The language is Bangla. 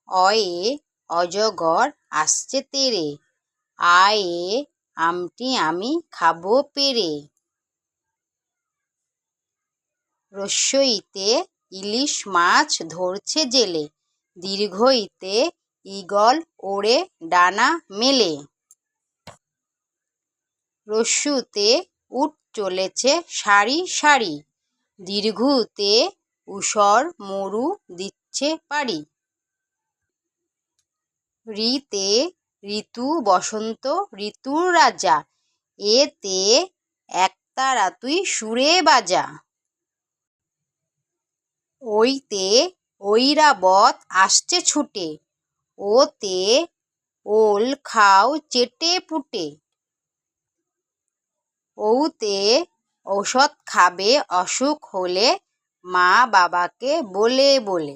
অয়ে অজগর আসছে তেড়ে, আয়ে আমটি আমি খাবো পেড়ে। রস্বইতে ইলিশ মাছ ধরছে জেলে, দীর্ঘইতে ঈগল ওড়ে ডানা মেলে। রস্যুতে উট চলেছে সারি সারি, দীর্ঘুতে ঊষর মরু দিচ্ছে পাড়ি। ঋতে ঋতু বসন্ত ঋতুর রাজা, এতে একতারা তুই সুরে বাজা। ঐতে ঐরাবত আসছে ছুটে, ওতে ওল খাও চেটে পুটে। ঔতে ঔষধ খাবে অসুখ হলে, মা বাবাকে বলে বলে।